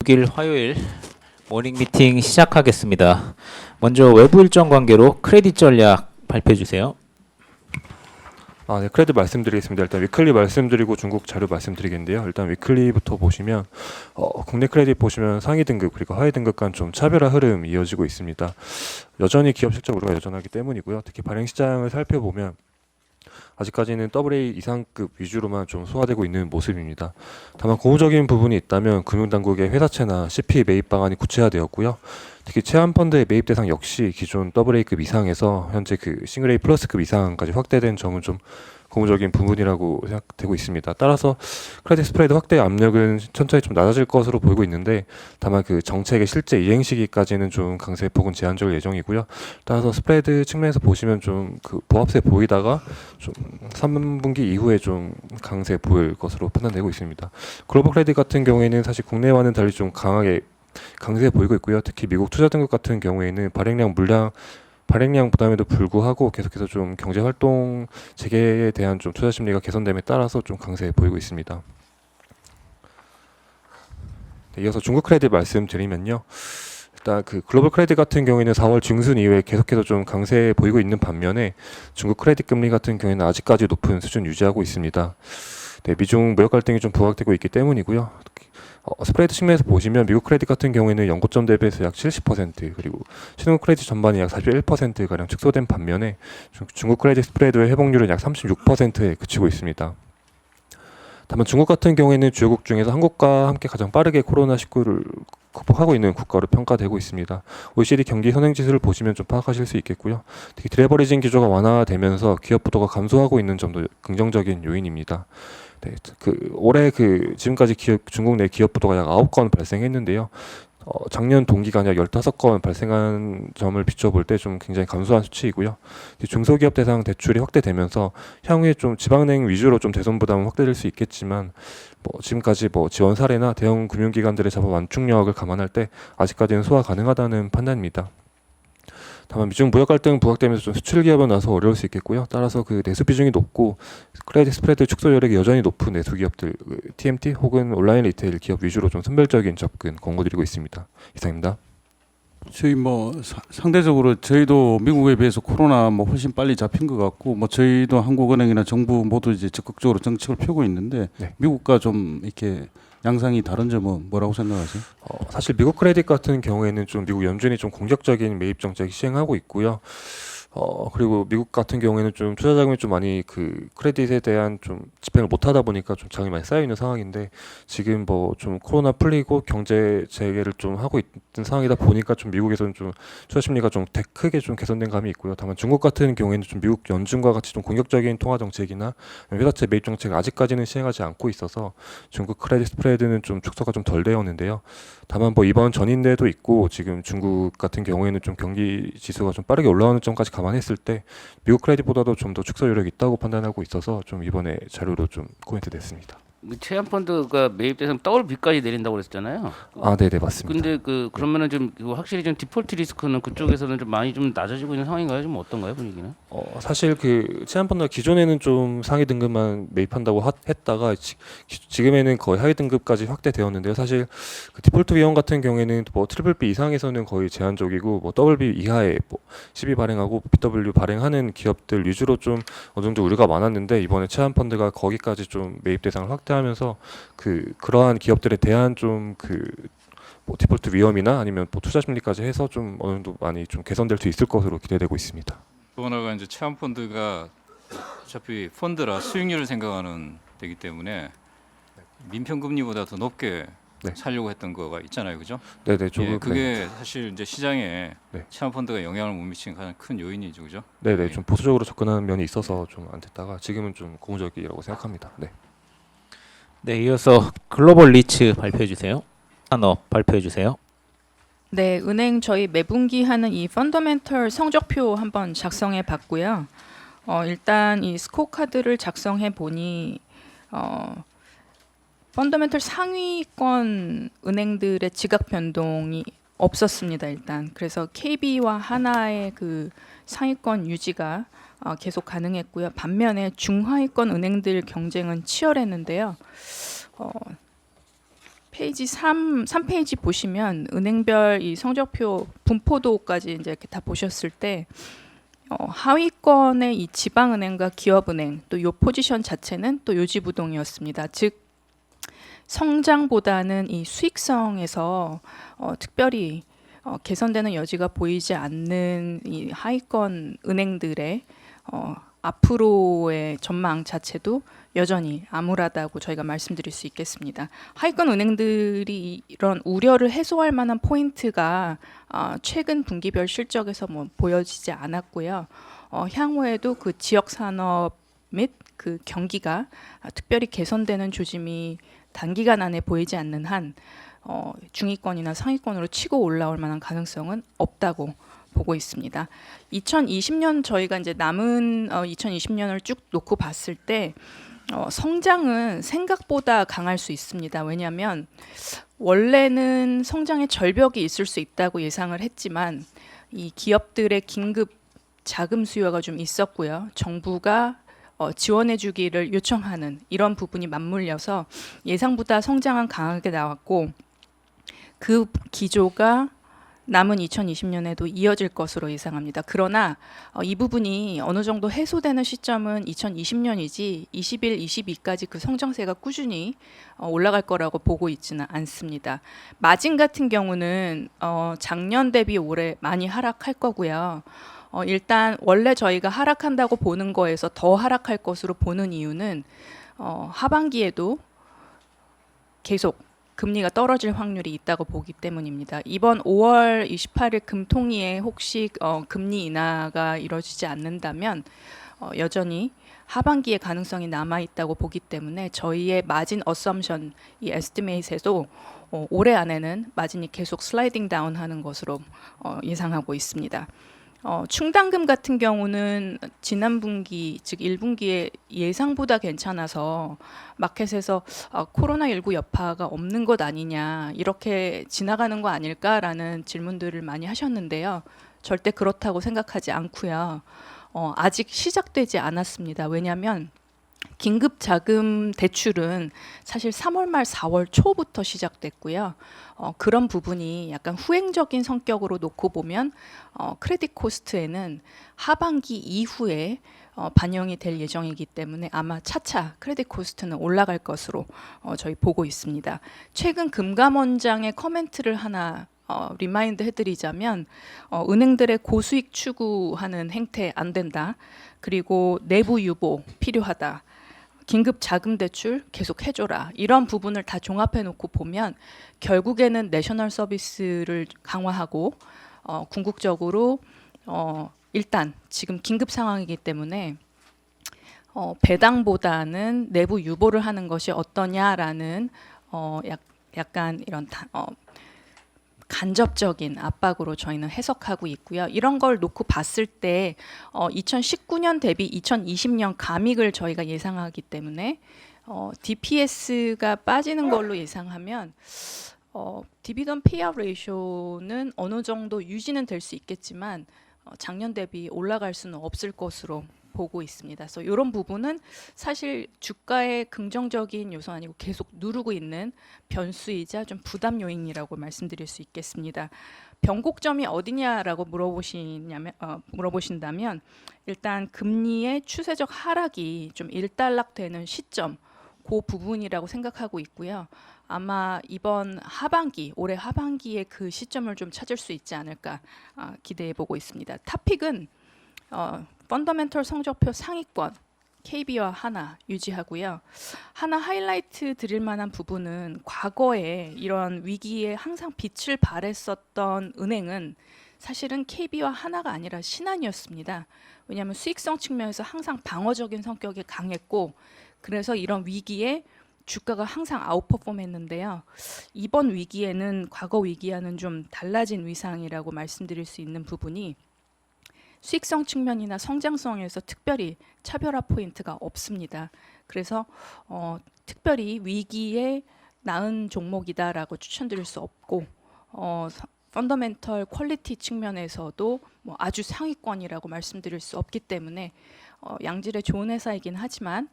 6일 화요일 모닝 미팅 시작하겠습니다. 먼저 외부 일정 관계로 크레딧 전략 발표해 주세요. 네, 크레딧 말씀드리겠습니다. 일단 위클리 말씀드리고 중국 자료 말씀드리겠는데요. 일단 위클리부터 보시면 국내 크레딧 보시면 상위 등급 그리고 하위 등급 간 좀 차별화 흐름 이어지고 있습니다. 여전히 기업 실적 우려가 여전하기 때문이고요. 특히 발행 시장을 살펴보면 아직까지는 AA 이상급 위주로만 좀 소화되고 있는 모습입니다. 다만 고무적인 부분이 있다면 금융당국의 회사채나 CP 매입 방안이 구체화되었고요. 특히 체한펀드의 매입 대상 역시 기존 AA급 이상에서 현재 그 싱글 A 플러스급 이상까지 확대된 점은 좀 고무적인 부분이라고 생각되고 있습니다. 따라서 크레딧 스프레드 확대 압력은 천천히 좀 낮아질 것으로 보이고 있는데, 다만 그 정책의 실제 이행 시기까지는 좀 강세폭은 제한적일 예정이고요. 따라서 스프레드 측면에서 보시면 좀 그 보합세 보이다가 좀 3분기 이후에 좀 강세 보일 것으로 판단되고 있습니다. 글로벌 크레딧 같은 경우에는 사실 국내와는 달리 좀 강하게 강세 보이고 있고요. 특히 미국 투자 등급 같은 경우에는 발행량 부담에도 불구하고 계속해서 좀 경제 활동 재개에 대한 좀 투자 심리가 개선됨에 따라서 좀 강세 보이고 있습니다. 네, 이어서 중국 크레딧 말씀드리면요. 일단 그 글로벌 크레딧 같은 경우에는 4월 중순 이후에 계속해서 좀 강세 보이고 있는 반면에 중국 크레딧 금리 같은 경우에는 아직까지 높은 수준 유지하고 있습니다. 네, 미중 무역 갈등이 좀 부각되고 있기 때문이고요. 스프레드 측면에서 보시면 미국 크레딧 같은 경우에는 연고점 대비해서 약 70%, 그리고 신흥 크레딧 전반이 약 41%가량 축소된 반면에 중국 크레딧 스프레드의 회복률은 약 36%에 그치고 있습니다. 다만 중국 같은 경우에는 주요국 중에서 한국과 함께 가장 빠르게 코로나19를 극복하고 있는 국가로 평가되고 있습니다. OECD 경기 선행 지수를 보시면 좀 파악하실 수 있겠고요. 특히 디레버리징 기조가 완화되면서 기업 부도가 감소하고 있는 점도 긍정적인 요인입니다. 네, 올해 지금까지 중국 내 기업 부도가 약 9건 발생했는데요. 작년 동기간 약 15건 발생한 점을 비춰볼 때 좀 굉장히 감소한 수치이고요. 중소기업 대상 대출이 확대되면서 향후에 좀 지방은행 위주로 좀 대손 부담은 확대될 수 있겠지만, 지금까지 지원 사례나 대형 금융기관들의 자본 완충력을 감안할 때 아직까지는 소화 가능하다는 판단입니다. 다만 미중 무역 갈등 부각되면서 좀 수출 기업은 나서 어려울 수 있겠고요. 따라서 그 내수 비중이 높고 크레딧 스프레드 축소 여력이 여전히 높은 내수 기업들, TMT 혹은 온라인 리테일 기업 위주로 좀 선별적인 접근 권고드리고 있습니다. 이상입니다. 저희 상대적으로 저희도 미국에 비해서 코로나 훨씬 빨리 잡힌 것 같고, 저희도 한국은행이나 정부 모두 이제 적극적으로 정책을 펴고 있는데, 네. 미국과 좀 이렇게 양상이 다른 점은 뭐라고 생각하세요? 사실 미국 크레딧 같은 경우에는 좀 미국 연준이 좀 공격적인 매입 정책 시행하고 있고요. 그리고 미국 같은 경우에는 좀 투자 자금이 좀 많이 그 크레딧에 대한 좀 집행을 못 하다 보니까 좀 자금이 많이 쌓여 있는 상황인데, 지금 좀 코로나 풀리고 경제 재개를 좀 하고 있는 상황이다 보니까 좀 미국에서는 좀 투자 심리가 좀 크게 좀 개선된 감이 있고요. 다만 중국 같은 경우에는 좀 미국 연준과 같이 좀 공격적인 통화 정책이나 회사채 매입 정책을 아직까지는 시행하지 않고 있어서 중국 크레딧 스프레드는 좀 축소가 좀 덜 되었는데요. 다만 이번 전인대도 있고 지금 중국 같은 경우에는 좀 경기 지수가 좀 빠르게 올라오는 점까지 감안했을 때 미국 크레딧보다도 좀 더 축소 여력이 있다고 판단하고 있어서 좀 이번에 자료로 좀 코멘트 됐습니다. 체한펀드가 매입 대상 WB까지 내린다고 그랬잖아요. 네네, 맞습니다. 근데 그러면은 좀 확실히 좀 디폴트 리스크는 그쪽에서는 좀 많이 좀 낮아지고 있는 상황인가요? 좀 어떤가요, 분위기는? 사실 체한펀드가 기존에는 좀 상위 등급만 매입한다고 했다가 지금에는 거의 하위 등급까지 확대되었는데요. 사실 그 디폴트 위험 같은 경우에는 트리플 B 이상에서는 거의 제한적이고 WB 이하에 CB 발행하고 BW 발행하는 기업들 위주로 좀 어느 정도 우려가 많았는데, 이번에 체한펀드가 거기까지 좀 매입 대상을 확대하면서 그러한 기업들에 대한 좀 디폴트 위험이나 아니면 투자 심리까지 해서 좀 어느 정도 많이 좀 개선될 수 있을 것으로 기대되고 있습니다. 또 하나가 이제 체한펀드가 어차피 펀드라 수익률을 생각하는 되기 때문에 민평금리보다 더 높게 네. 살려고 했던 거가 있잖아요, 그죠? 네네, 조금 그게 사실 이제 시장에 네. 체한펀드가 영향을 못 미치는 가장 큰 요인이죠, 그죠? 네네, 좀 보수적으로 접근하는 면이 있어서 좀 안 됐다가 지금은 좀 고무적이라고 생각합니다. 네. 네, 이어서 글로벌 리츠 발표해 주세요. 산업 발표해 주세요. 네, 은행 저희 매분기 하는 이 펀더멘털 성적표 한번 작성해 봤고요. 일단 이 스코어 카드를 작성해 보니 펀더멘털 상위권 은행들의 지각 변동이 없었습니다. 일단 그래서 KB와 하나의 그 상위권 유지가 계속 가능했고요. 반면에 중하위권 은행들 경쟁은 치열했는데요. 페이지 3페이지 보시면 은행별 이 성적표 분포도까지 이제 이렇게 다 보셨을 때 하위권의 이 지방은행과 기업은행 또 요 포지션 자체는 또 요지부동이었습니다. 즉 성장보다는 이 수익성에서 특별히 개선되는 여지가 보이지 않는 이 하위권 은행들의 앞으로의 전망 자체도 여전히 암울하다고 저희가 말씀드릴 수 있겠습니다. 하위권 은행들이 이런 우려를 해소할 만한 포인트가 최근 분기별 실적에서 뭐 보여지지 않았고요. 향후에도 그 지역 산업 및 그 경기가 특별히 개선되는 조짐이 단기간 안에 보이지 않는 한 중위권이나 상위권으로 치고 올라올 만한 가능성은 없다고 보고 있습니다. 2020년 저희가 이제 남은 2020년을 쭉 놓고 봤을 때 성장은 생각보다 강할 수 있습니다. 왜냐하면 원래는 성장의 절벽이 있을 수 있다고 예상을 했지만 이 기업들의 긴급 자금 수요가 좀 있었고요. 정부가 지원해 주기를 요청하는 이런 부분이 맞물려서 예상보다 성장은 강하게 나왔고 그 기조가 남은 2020년에도 이어질 것으로 예상합니다. 그러나 이 부분이 어느 정도 해소되는 시점은 2020년이지 21, 22까지 그 성장세가 꾸준히 올라갈 거라고 보고 있지는 않습니다. 마진 같은 경우는 작년 대비 올해 많이 하락할 거고요. 일단 원래 저희가 하락한다고 보는 거에서 더 하락할 것으로 보는 이유는 하반기에도 계속 금리가 떨어질 확률이 있다고 보기 때문입니다. 이번 5월 28일 금통위에 혹시 금리 인하가 이루어지지 않는다면 여전히 하반기에 가능성이 남아 있다고 보기 때문에 저희의 마진 어썸션 이 에스티메이트에도 올해 안에는 마진이 계속 슬라이딩 다운하는 것으로 예상하고 있습니다. 충당금 같은 경우는 지난 분기 즉 1분기에 예상보다 괜찮아서 마켓에서 코로나19 여파가 없는 것 아니냐 이렇게 지나가는 거 아닐까라는 질문들을 많이 하셨는데요. 절대 그렇다고 생각하지 않고요. 아직 시작되지 않았습니다. 왜냐하면 긴급 자금 대출은 사실 3월 말 4월 초부터 시작됐고요. 그런 부분이 약간 후행적인 성격으로 놓고 보면 크레딧 코스트에는 하반기 이후에 반영이 될 예정이기 때문에 아마 차차 크레딧 코스트는 올라갈 것으로 저희 보고 있습니다. 최근 금감원장의 커멘트를 하나 리마인드 해드리자면 은행들의 고수익 추구하는 행태 안 된다. 그리고 내부 유보 필요하다. 긴급 자금 대출 계속 해줘라. 이런 부분을 다 종합해 놓고 보면 결국에는 내셔널 서비스를 강화하고 궁극적으로 일단 지금 긴급 상황이기 때문에 배당보다는 내부 유보를 하는 것이 어떠냐라는 약간 이런 간접적인 압박으로 저희는 해석하고 있고요. 이런 걸 놓고 봤을 때 2019년 대비 2020년 감익을 저희가 예상하기 때문에 DPS가 빠지는 걸로 예상하면 디비던 페이아웃 레이쇼는 어느 정도 유지는 될 수 있겠지만 작년 대비 올라갈 수는 없을 것으로 보고 있습니다. 그래서 이런 부분은 사실 주가의 긍정적인 요소 아니고 계속 누르고 있는 변수이자 좀 부담 요인이라고 말씀드릴 수 있겠습니다. 변곡점이 어디냐라고 물어보신다면 일단 금리의 추세적 하락이 좀 일단락되는 시점 그 부분이라고 생각하고 있고요. 아마 이번 하반기, 올해 하반기에 그 시점을 좀 찾을 수 있지 않을까 기대해 보고 있습니다. 탑픽은 펀더멘털 성적표 상위권 KB와 하나 유지하고요. 하나 하이라이트 드릴 만한 부분은 과거에 이런 위기에 항상 빛을 발했었던 은행은 사실은 KB와 하나가 아니라 신한이었습니다. 왜냐하면 수익성 측면에서 항상 방어적인 성격이 강했고 그래서 이런 위기에 주가가 항상 아웃퍼폼 했는데요. 이번 위기에는 과거 위기와는 좀 달라진 위상이라고 말씀드릴 수 있는 부분이 수익성 측면이나 성장성에서 특별히 차별화 포인트가 없습니다. 그래서 특별히 위기에 나은 종목이다라고 추천드릴 수 없고 펀더멘털 퀄리티 측면에서도 뭐 아주 상위권이라고 말씀드릴 수 없기 때문에 양질의 좋은 회사이긴 하지만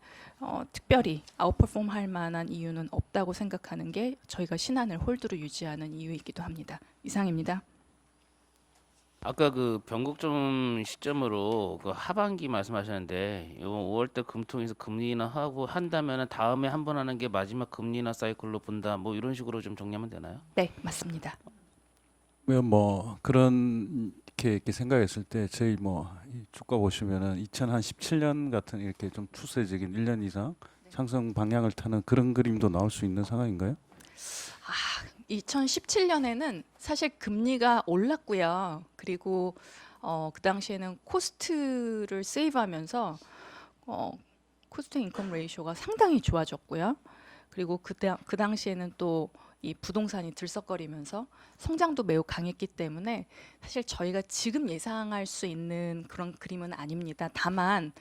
특별히 아웃퍼폼 할 만한 이유는 없다고 생각하는 게 저희가 신한을 홀드로 유지하는 이유이기도 합니다. 이상입니다. 아까 그 변곡점 시점으로 그 하반기 말씀하셨는데 이번 5월달 금통에서 금리 인하하고 한다면은 다음에 한 번 하는 게 마지막 금리 인하 사이클로 본다. 뭐 이런 식으로 좀 정리하면 되나요? 네, 맞습니다. 뭐 그런 이렇게 생각했을 때 저희 이 주가 보시면은 2017년 같은 이렇게 좀 추세적인 1년 이상 상승 방향을 타는 그런 그림도 나올 수 있는 상황인가요? 2017년에는 사실 금리가 올랐고요. 그리고 그 당시에는 코스트를 세이브하면서 코스트 인컴 레이쇼가 상당히 좋아졌고요. 그리고 그 당시에는 또 이 부동산이 들썩거리면서 성장도 매우 강했기 때문에 사실 저희가 지금 예상할 수 있는 그런 그림은 아닙니다. 다만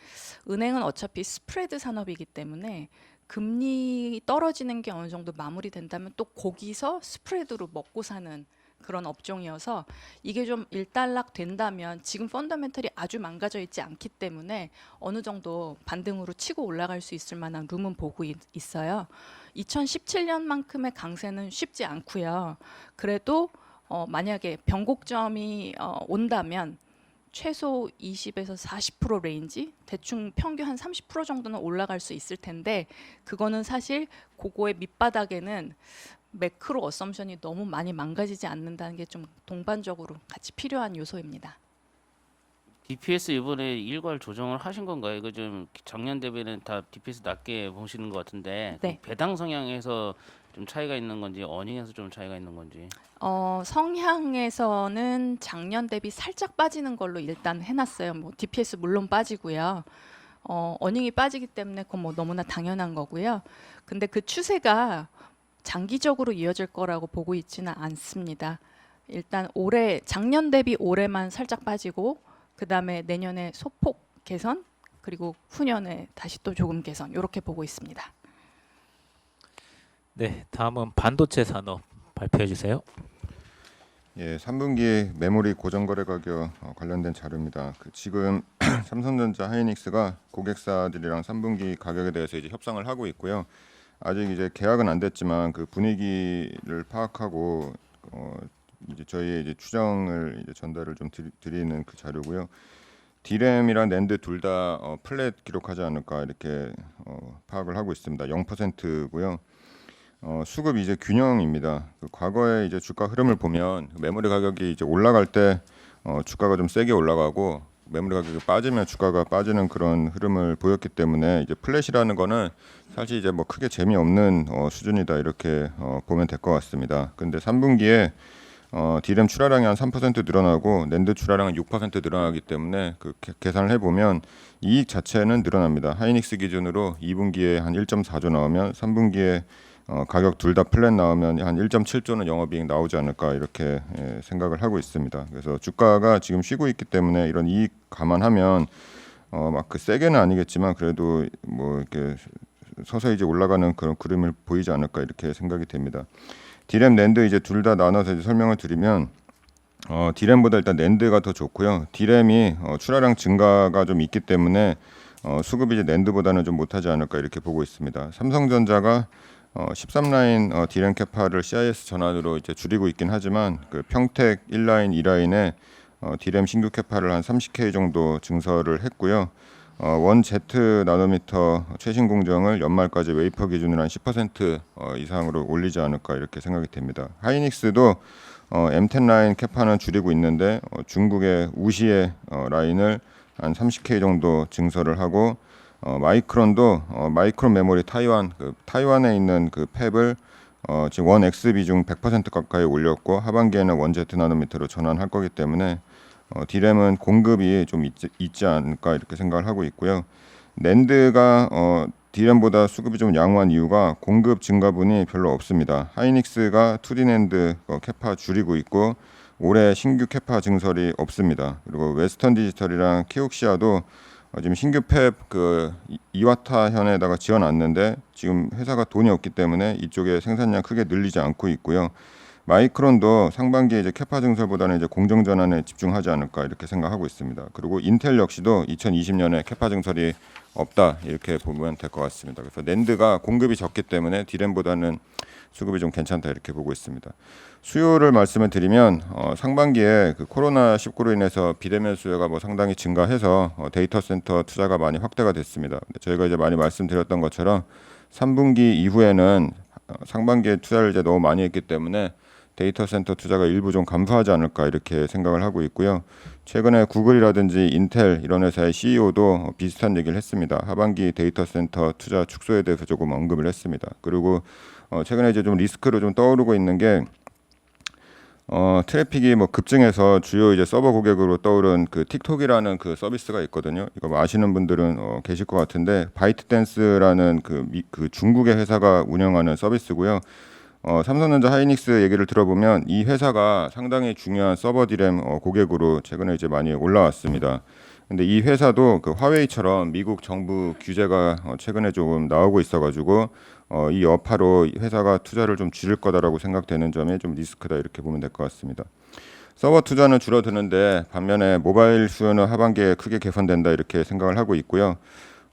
은행은 어차피 스프레드 산업이기 때문에 금리 떨어지는 게 어느 정도 마무리된다면 또 거기서 스프레드로 먹고 사는 그런 업종이어서 이게 좀 일단락 된다면 지금 펀더멘털이 아주 망가져 있지 않기 때문에 어느 정도 반등으로 치고 올라갈 수 있을 만한 룸은 보고 있어요. 2017년만큼의 강세는 쉽지 않고요. 그래도 만약에 변곡점이 온다면 최소 20에서 40% 레인지, 대충 평균 한 30% 정도는 올라갈 수 있을 텐데 그거는 사실 그거의 밑바닥에는 매크로 어썸션이 너무 많이 망가지지 않는다는 게 좀 동반적으로 같이 필요한 요소입니다. DPS 이번에 일괄 조정을 하신 건가요? 이거 좀 작년 대비는 다 DPS 낮게 보시는 것 같은데 네. 배당 성향에서 좀 차이가 있는 건지 어닝에서 좀 차이가 있는 건지. 성향에서는 작년 대비 살짝 빠지는 걸로 일단 해놨어요. 뭐 DPS 물론 빠지고요. 어닝이 빠지기 때문에 그건 뭐 너무나 당연한 거고요. 근데 그 추세가 장기적으로 이어질 거라고 보고 있지는 않습니다. 일단 작년 대비 올해만 살짝 빠지고 그 다음에 내년에 소폭 개선 그리고 후년에 다시 또 조금 개선 이렇게 보고 있습니다. 네, 다음은 반도체 산업 발표해 주세요. 예, 3분기 메모리 고정거래 가격 관련된 자료입니다. 지금 삼성전자, 하이닉스가 고객사들이랑 3분기 가격에 대해서 이제 협상을 하고 있고요. 아직 이제 계약은 안 됐지만 그 분위기를 파악하고 이제 저희의 이제 추정을 이제 전달을 좀 드리는 그 자료고요. 디램이랑 낸드 둘 다 플랫 기록하지 않을까 이렇게 파악을 하고 있습니다. 0%고요. 수급 이제 균형입니다. 과거에 이제 주가 흐름을 보면 메모리 가격이 이제 올라갈 때 주가가 좀 세게 올라가고 메모리 가격이 빠지면 주가가 빠지는 그런 흐름을 보였기 때문에 이제 플랫이라는 거는 사실 이제 뭐 크게 재미없는 수준이다 이렇게 보면 될 것 같습니다. 근데 3분기에 디램 출하량이 한 3% 늘어나고 낸드 출하량은 6% 늘어나기 때문에 그 계산을 해보면 이익 자체는 늘어납니다. 하이닉스 기준으로 2분기에 한 1.4조 나오면 3분기에 가격 둘 다 플랫 나오면 한 1.7조는 영업이익 나오지 않을까 이렇게 생각을 하고 있습니다. 그래서 주가가 지금 쉬고 있기 때문에 이런 이익 감안하면 막 그 세게는 아니겠지만 그래도 뭐 이렇게 서서히 이제 올라가는 그런 그림을 보이지 않을까 이렇게 생각이 됩니다. 디램, 낸드 이제 둘 다 나눠서 이제 설명을 드리면 디램보다 일단 낸드가 더 좋고요. 디램이 출하량 증가가 좀 있기 때문에 수급이 이제 낸드보다는 좀 못하지 않을까 이렇게 보고 있습니다. 삼성전자가 13라인 디램 캐파를 CIS 전환으로 이제 줄이고 있긴 하지만 그 평택 1라인, 2라인에 디램 신규 캐파를 한 30K 정도 증설을 했고요. 1Z 나노미터 최신 공정을 연말까지 웨이퍼 기준으로 한 10% 이상으로 올리지 않을까 이렇게 생각이 됩니다. 하이닉스도 M10 라인 캐파는 줄이고 있는데 중국의 우시의 라인을 한 30K 정도 증설을 하고 마이크론도 마이크론 메모리 타이완에 있는 그 팹을 지금 1X 비중 100% 가까이 올렸고 하반기에는 1Z 나노미터로 전환할 거기 때문에 디램은 공급이 좀 있지 않을까 이렇게 생각을 하고 있고요. 낸드가 디램보다 수급이 좀 양호한 이유가 공급 증가분이 별로 없습니다. 하이닉스가 2D 낸드 캐파 줄이고 있고 올해 신규 캐파 증설이 없습니다. 그리고 웨스턴 디지털이랑 키옥시아도 지금 신규 팹 그 이와타현에다가 지어놨는데 지금 회사가 돈이 없기 때문에 이쪽에 생산량 크게 늘리지 않고 있고요. 마이크론도 상반기에 이제 캐파 증설보다는 이제 공정 전환에 집중하지 않을까 이렇게 생각하고 있습니다. 그리고 인텔 역시도 2020년에 캐파 증설이 없다 이렇게 보면 될 것 같습니다. 그래서 낸드가 공급이 적기 때문에 디램보다는 수급이 좀 괜찮다 이렇게 보고 있습니다. 수요를 말씀을 드리면 상반기에 그 코로나 19로 인해서 비대면 수요가 뭐 상당히 증가해서 데이터 센터 투자가 많이 확대가 됐습니다. 저희가 이제 많이 말씀드렸던 것처럼 3분기 이후에는 상반기에 투자를 이제 너무 많이 했기 때문에 데이터 센터 투자가 일부 좀 감소하지 않을까 이렇게 생각을 하고 있고요. 최근에 구글이라든지 인텔 이런 회사의 CEO도 비슷한 얘기를 했습니다. 하반기 데이터 센터 투자 축소에 대해서 조금 언급을 했습니다. 그리고 최근에 이제 좀 리스크로 좀 떠오르고 있는 게 트래픽이 뭐 급증해서 주요 이제 서버 고객으로 떠오른 그 틱톡이라는 그 서비스가 있거든요. 이거 뭐 아시는 분들은 계실 것 같은데 바이트댄스라는 그 중국의 회사가 운영하는 서비스고요. 삼성전자 하이닉스 얘기를 들어보면 이 회사가 상당히 중요한 서버 디램 고객으로 최근에 이제 많이 올라왔습니다. 근데 이 회사도 그 화웨이처럼 미국 정부 규제가 최근에 조금 나오고 있어가지고 이 여파로 회사가 투자를 좀 줄일 거다라고 생각되는 점이 좀 리스크다 이렇게 보면 될 것 같습니다. 서버 투자는 줄어드는데 반면에 모바일 수요는 하반기에 크게 개선된다 이렇게 생각을 하고 있고요.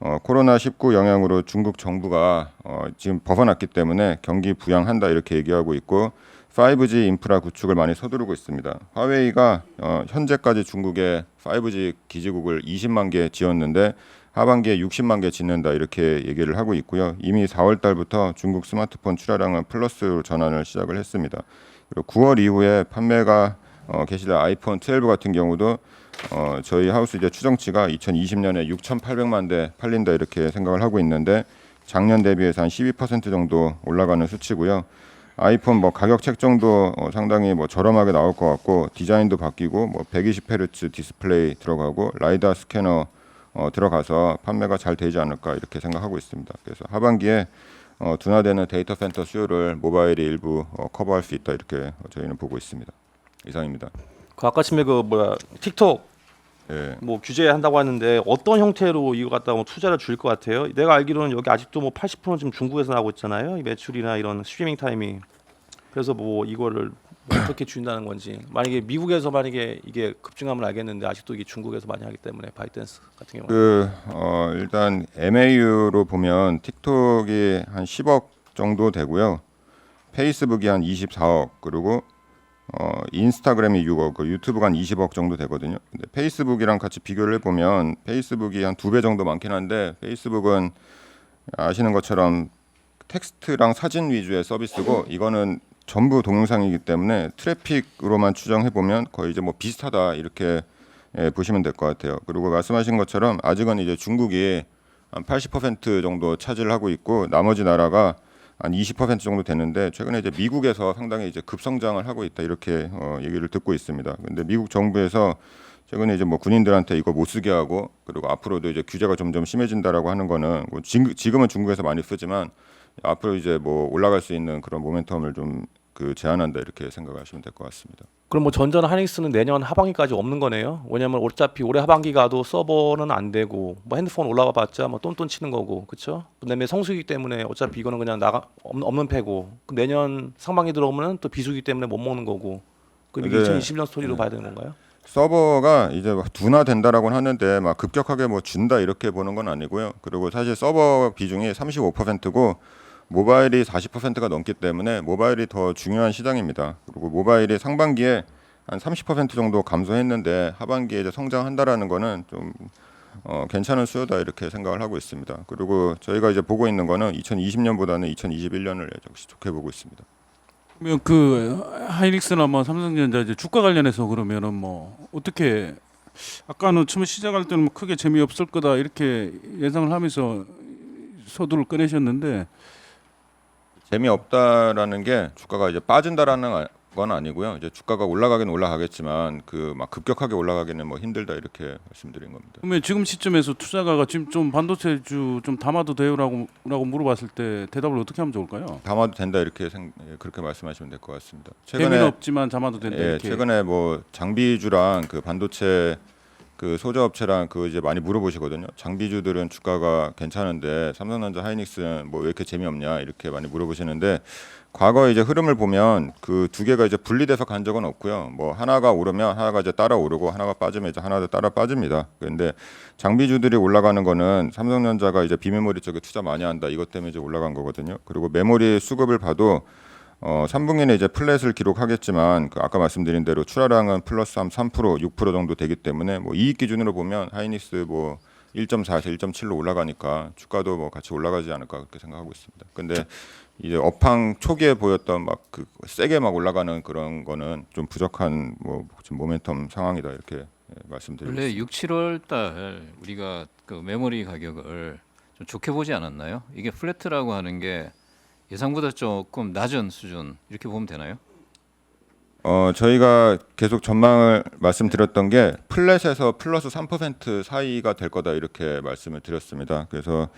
코로나19 영향으로 중국 정부가 지금 벗어났기 때문에 경기 부양한다 이렇게 얘기하고 있고 5G 인프라 구축을 많이 서두르고 있습니다. 화웨이가 현재까지 중국에 5G 기지국을 20만 개 지었는데 하반기에 60만 개 짓는다 이렇게 얘기를 하고 있고요. 이미 4월 달부터 중국 스마트폰 출하량은 플러스로 전환을 시작을 했습니다. 그리고 9월 이후에 판매가 개시될 아이폰 12 같은 경우도 저희 하우스 이제 추정치가 2020년에 6,800만 대 팔린다 이렇게 생각을 하고 있는데 작년 대비해서 한 12% 정도 올라가는 수치고요. 아이폰 뭐 가격 책정도 상당히 뭐 저렴하게 나올 것 같고 디자인도 바뀌고 뭐 120Hz 디스플레이 들어가고 라이다 스캐너 들어가서 판매가 잘 되지 않을까 이렇게 생각하고 있습니다. 그래서 하반기에 둔화되는 데이터 센터 수요를 모바일이 일부 커버할 수 있다 이렇게 저희는 보고 있습니다. 이상입니다. 그 아까 침에 그 뭐야 틱톡 예. 뭐 규제한다고 하는데 어떤 형태로 이거 갖다가 뭐 투자를 줄일 것 같아요? 내가 알기로는 여기 아직도 뭐 80%는 지금 중국에서 나오고 있잖아요. 이 매출이나 이런 스트리밍 타임이. 그래서 뭐 이거를 뭐 어떻게 줄인다는 건지. 만약에 미국에서 만약에 이게 급증하면 알겠는데 아직도 이게 중국에서 많이 하기 때문에 바이트댄스 같은 경우는. 일단 MAU로 보면 틱톡이 한 10억 정도 되고요. 페이스북이 한 24억 그리고 인스타그램이 6억, 유튜브가 한 20억 정도 되거든요. 근데 페이스북이랑 같이 비교를 해보면 페이스북이 한 2배 정도 많긴 한데 페이스북은 아시는 것처럼 텍스트랑 사진 위주의 서비스고 이거는 전부 동영상이기 때문에 트래픽으로만 추정해보면 거의 이제 뭐 비슷하다 이렇게 보시면 될 것 같아요. 그리고 말씀하신 것처럼 아직은 이제 중국이 한 80% 정도 차지를 하고 있고 나머지 나라가 한 20% 정도 되는데 최근에 이제 미국에서 상당히 이제 급성장을 하고 있다 이렇게 얘기를 듣고 있습니다. 근데 미국 정부에서 최근에 이제 뭐 군인들한테 이거 못 쓰게 하고 그리고 앞으로도 이제 규제가 점점 심해진다라고 하는 거는 뭐 지금은 중국에서 많이 쓰지만 앞으로 이제 뭐 올라갈 수 있는 그런 모멘텀을 좀 제한한다 이렇게 생각하시면 될 것 같습니다. 그럼 뭐 전자나 하이닉스는 내년 하반기까지 없는 거네요. 왜냐하면 어차피 올해 하반기 가도 서버는 안 되고 뭐 핸드폰 올라가봤자 뭐 똔똔 치는 거고 그렇죠? 그다음에 성수기 때문에 어차피 이거는 그냥 없는 패고 그럼 내년 상반기 들어오면은 또 비수기 때문에 못 먹는 거고 그럼 이게 2020년 스토리로 봐야 되는 건가요? 서버가 이제 막 둔화된다라고는 하는데 막 급격하게 뭐 준다 이렇게 보는 건 아니고요. 그리고 사실 서버 비중이 35%고 모바일이 40%가 넘기 때문에 모바일이 더 중요한 시장입니다. 그리고 모바일이 상반기에 한 30% 정도 감소했는데 하반기에 이제 성장한다라는 거는 좀 괜찮은 수요다 이렇게 생각을 하고 있습니다. 그리고 저희가 이제 보고 있는 거는 2020년보다는 2021년을 역시 좋게 보고 있습니다. 그러면 그 하이닉스나 뭐 삼성전자 이제 주가 관련해서 그러면은 뭐 어떻게 아까는 처음 시작할 때는 뭐 크게 재미없을 거다 이렇게 예상을 하면서 서두를 꺼내셨는데 재미없다라는 게 주가가 이제 빠진다라는 건 아니고요. 이제 주가가 올라가긴 올라가겠지만 그 막 급격하게 올라가기는 뭐 힘들다 이렇게 말씀드린 겁니다. 그러면 지금 시점에서 투자가가 지금 좀 반도체주 좀 담아도 돼요라고 물어봤을 때 대답을 어떻게 하면 좋을까요? 담아도 된다 이렇게 그렇게 말씀하시면 될 것 같습니다. 재미는 없지만 담아도 된다. 이렇게. 최근에 뭐 장비주랑 그 반도체 그 소자업체랑 그 이제 많이 물어보시거든요. 장비주들은 주가가 괜찮은데 삼성전자, 하이닉스는 뭐 왜 이렇게 재미없냐 이렇게 많이 물어보시는데 과거 이제 흐름을 보면 그 두 개가 이제 분리돼서 간 적은 없고요. 뭐 하나가 오르면 하나가 이제 따라 오르고 하나가 빠지면 이제 하나도 따라 빠집니다. 그런데 장비주들이 올라가는 거는 삼성전자가 이제 비메모리 쪽에 투자 많이 한다 이것 때문에 이제 올라간 거거든요. 그리고 메모리 수급을 봐도 3분기는 이제 플랫을 기록하겠지만 그 아까 말씀드린 대로 출하량은 플러스 한 3%, 6% 정도 되기 때문에 뭐 이익 기준으로 보면 하이닉스 뭐 1.4에서 1.7로 올라가니까 주가도 뭐 같이 올라가지 않을까 그렇게 생각하고 있습니다. 근데 이제 업황 초기에 보였던 막 그 세게 막 올라가는 그런 거는 좀 부족한 뭐 지금 모멘텀 상황이다 이렇게 말씀드리고 원래 있습니다. 6, 7월 달 우리가 그 메모리 가격을 좀 좋게 보지 않았나요? 이게 플래트라고 하는 게 예상보다 조금 낮은 수준 이렇게 보면 되나요? 저희가 계속 전망을 말씀드렸던 게 플랫에서 플러스 3% 사이가 될 거다 이렇게 말씀을 드렸습니다. 그래서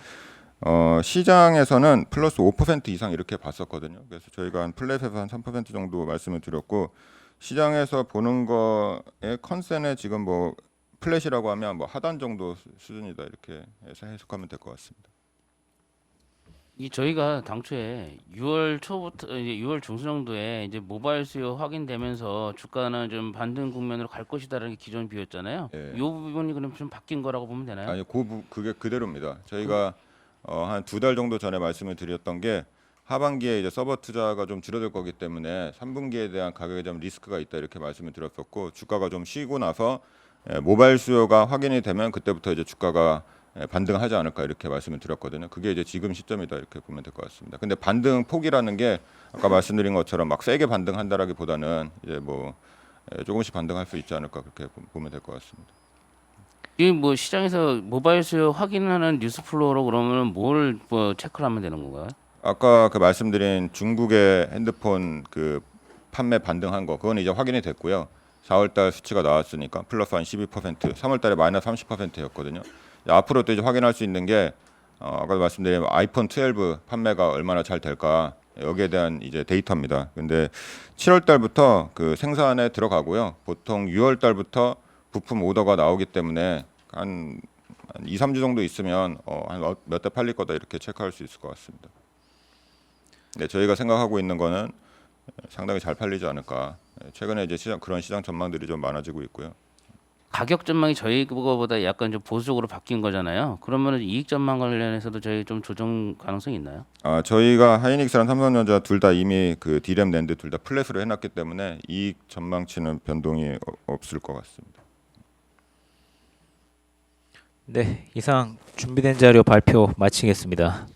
시장에서는 플러스 5% 이상 이렇게 봤었거든요. 그래서 저희가 한 플랫에서 한 3% 정도 말씀을 드렸고 시장에서 보는 거의 컨센에 지금 뭐 플랫이라고 하면 뭐 하단 정도 수준이다 이렇게 해서 해석하면 될 것 같습니다. 이 저희가 당초에 6월 초부터 이제 6월 중순 정도에 이제 모바일 수요 확인되면서 주가는 좀 반등 국면으로 갈 것이다라는 게 기존 비였잖아요. 예. 이 부분이 그럼 좀 바뀐 거라고 보면 되나요? 아니 그게 그대로입니다. 저희가 한 2달 정도 전에 말씀을 드렸던 게 하반기에 이제 서버 투자가 좀 줄어들 거기 때문에 3분기에 대한 가격에 좀 리스크가 있다 이렇게 말씀을 드렸었고 주가가 좀 쉬고 나서 모바일 수요가 확인이 되면 그때부터 이제 주가가 반등하지 않을까 이렇게 말씀을 드렸거든요. 그게 이제 지금 시점이다 이렇게 보면 될 것 같습니다. 근데 반등 폭이라는 게 아까 말씀드린 것처럼 막 세게 반등한다라기보다는 이제 뭐 조금씩 반등할 수 있지 않을까 그렇게 보면 될 것 같습니다. 이 뭐 시장에서 모바일 수요 확인하는 뉴스 플로우로 그러면 뭘 뭐 체크를 하면 되는 건가요? 아까 그 말씀드린 중국의 핸드폰 그 판매 반등한 거 그건 이제 확인이 됐고요. 4월달 수치가 나왔으니까 플러스 한 12%, 3월달에 마이너스 30%였거든요. 앞으로 또 이제 확인할 수 있는 게 아까 말씀드린 아이폰 12 판매가 얼마나 잘 될까 여기에 대한 이제 데이터입니다. 근데 7월달부터 그 생산에 들어가고요. 보통 6월달부터 부품 오더가 나오기 때문에 한 2, 3주 정도 있으면 한 몇 대 팔릴 거다 이렇게 체크할 수 있을 것 같습니다. 네, 저희가 생각하고 있는 거는 상당히 잘 팔리지 않을까. 최근에 이제 그런 시장 전망들이 좀 많아지고 있고요. 가격 전망이 저희 그거보다 약간 좀 보수적으로 바뀐 거잖아요. 그러면 이익 전망 관련해서도 저희 좀 조정 가능성이 있나요? 저희가 하이닉스랑 삼성전자 둘 다 이미 그 디램 낸드 둘 다 플랫으로 해놨기 때문에 이익 전망치는 변동이 없을 것 같습니다. 네, 이상 준비된 자료 발표 마치겠습니다.